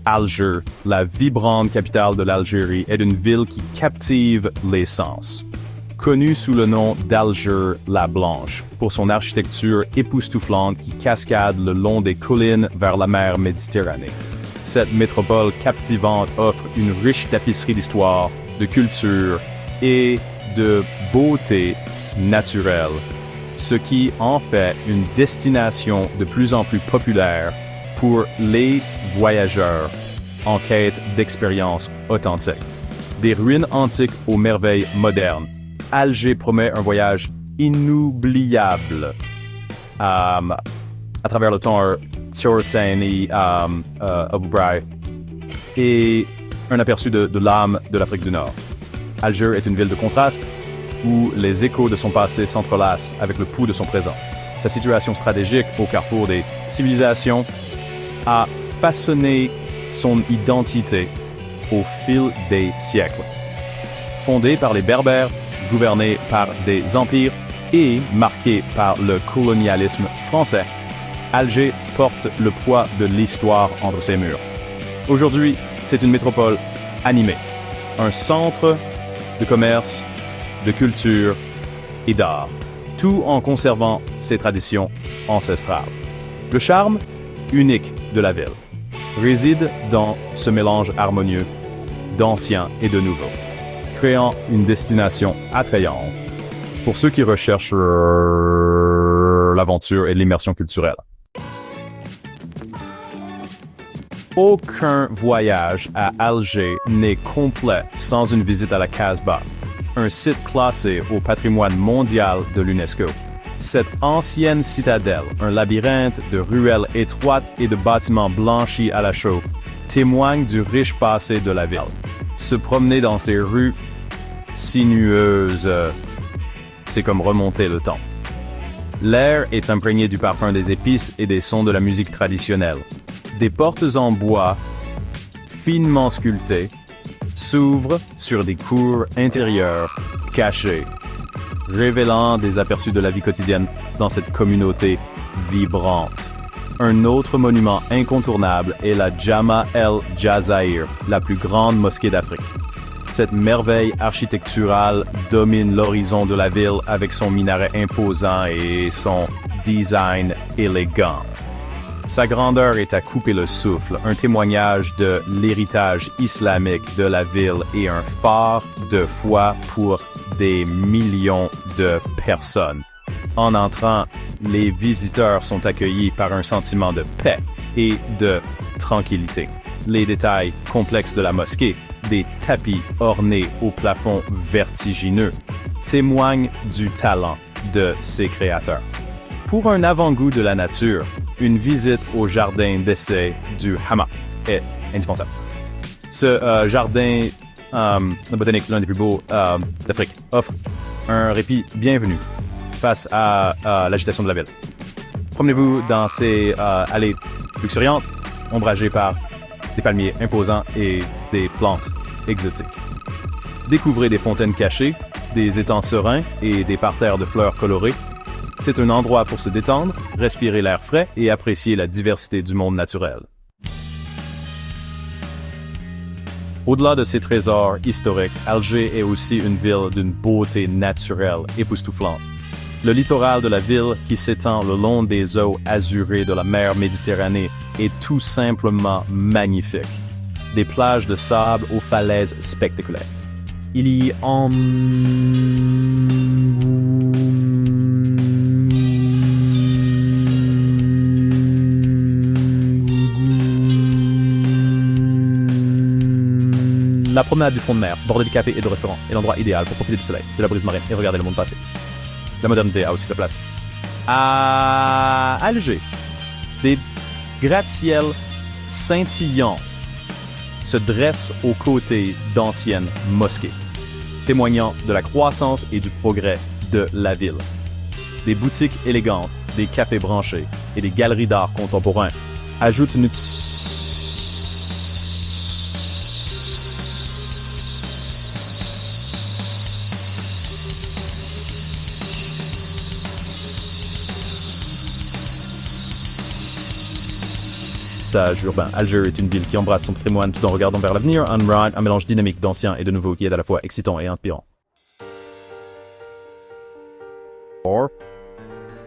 Alger, la vibrante capitale de l'Algérie, est une ville qui captive les sens. Connue sous le nom d'Alger la Blanche, pour son architecture époustouflante qui cascade le long des collines vers la mer Méditerranée. Cette métropole captivante offre une riche tapisserie d'histoire, de culture et de beauté naturelle, ce qui en fait une destination de plus en plus populaire pour les voyageurs en quête d'expériences authentiques. Des ruines antiques aux merveilles modernes, Alger promet un voyage inoubliable à travers le temps sur Seine et Abu Ghraib et un aperçu de l'âme de l'Afrique du Nord. Alger est une ville de contraste où les échos de son passé s'entrelacent avec le pouls de son présent. Sa situation stratégique au carrefour des civilisations a façonné son identité au fil des siècles. Fondée par les Berbères, gouvernée par des empires et marquée par le colonialisme français, Alger porte le poids de l'histoire entre ses murs. Aujourd'hui, c'est une métropole animée, un centre de commerce, de culture et d'art, tout en conservant ses traditions ancestrales. Le charme unique de la ville réside dans ce mélange harmonieux d'ancien et de nouveau, créant une destination attrayante pour ceux qui recherchent l'aventure et l'immersion culturelle. Aucun voyage à Alger n'est complet sans une visite à la Casbah, un site classé au patrimoine mondial de l'UNESCO. Cette ancienne citadelle, un labyrinthe de ruelles étroites et de bâtiments blanchis à la chaux, témoigne du riche passé de la ville. Se promener dans ces rues sinueuses, c'est comme remonter le temps. L'air est imprégné du parfum des épices et des sons de la musique traditionnelle. Des portes en bois, finement sculptées, s'ouvrent sur des cours intérieures cachées, révélant des aperçus de la vie quotidienne dans cette communauté vibrante. Un autre monument incontournable est la Jama El Jazair, la plus grande mosquée d'Afrique. Cette merveille architecturale domine l'horizon de la ville avec son minaret imposant et son design élégant. Sa grandeur est à couper le souffle, un témoignage de l'héritage islamique de la ville et un phare de foi pour des millions de personnes. En entrant, les visiteurs sont accueillis par un sentiment de paix et de tranquillité. Les détails complexes de la mosquée, des tapis ornés au plafond vertigineux, témoignent du talent de ses créateurs. Pour un avant-goût de la nature, une visite au jardin d'essai du Hamma est indispensable. Ce jardin botanique, l'un des plus beaux d'Afrique, offre un répit bienvenu face à l'agitation de la ville. Promenez-vous dans ces allées luxuriantes, ombragées par des palmiers imposants et des plantes exotiques. Découvrez des fontaines cachées, des étangs sereins et des parterres de fleurs colorées. C'est un endroit pour se détendre, respirer l'air frais et apprécier la diversité du monde naturel. Au-delà de ses trésors historiques, Alger est aussi une ville d'une beauté naturelle époustouflante. Le littoral de la ville, qui s'étend le long des eaux azurées de la mer Méditerranée, est tout simplement magnifique. Des plages de sable aux falaises spectaculaires. Il y en... La promenade du front de mer, bordée de cafés et de restaurants, est l'endroit idéal pour profiter du soleil, de la brise marine et regarder le monde passer. La modernité a aussi sa place. À Alger, des gratte-ciels scintillants se dressent aux côtés d'anciennes mosquées, témoignant de la croissance et du progrès de la ville. Des boutiques élégantes, des cafés branchés et des galeries d'art contemporain ajoutent une métissage urbain. Alger est une ville qui embrasse son patrimoine tout en regardant vers l'avenir, un mélange dynamique d'ancien et de nouveau qui est à la fois excitant et inspirant.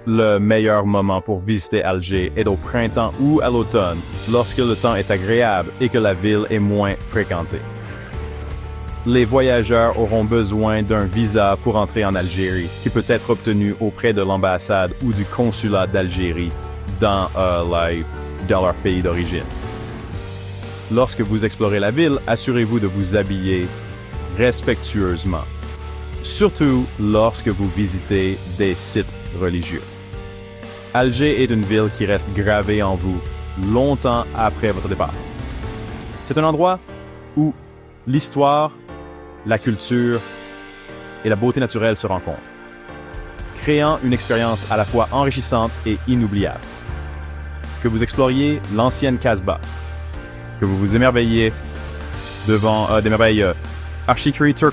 Le meilleur moment pour visiter Alger est au printemps ou à l'automne, lorsque le temps est agréable et que la ville est moins fréquentée. Les voyageurs auront besoin d'un visa pour entrer en Algérie, qui peut être obtenu auprès de l'ambassade ou du consulat d'Algérie dans leur pays d'origine. Lorsque vous explorez la ville, assurez-vous de vous habiller respectueusement, surtout lorsque vous visitez des sites religieux. Alger est une ville qui reste gravée en vous longtemps après votre départ. C'est un endroit où l'histoire, la culture et la beauté naturelle se rencontrent, créant une expérience à la fois enrichissante et inoubliable. Que vous exploriez l'ancienne Casbah, que vous vous émerveilliez devant des merveilles architecture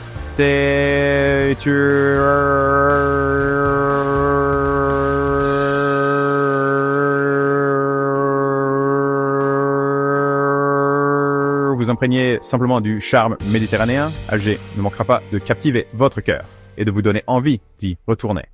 vous imprégnez simplement du charme méditerranéen, Alger ne manquera pas de captiver votre cœur et de vous donner envie d'y retourner.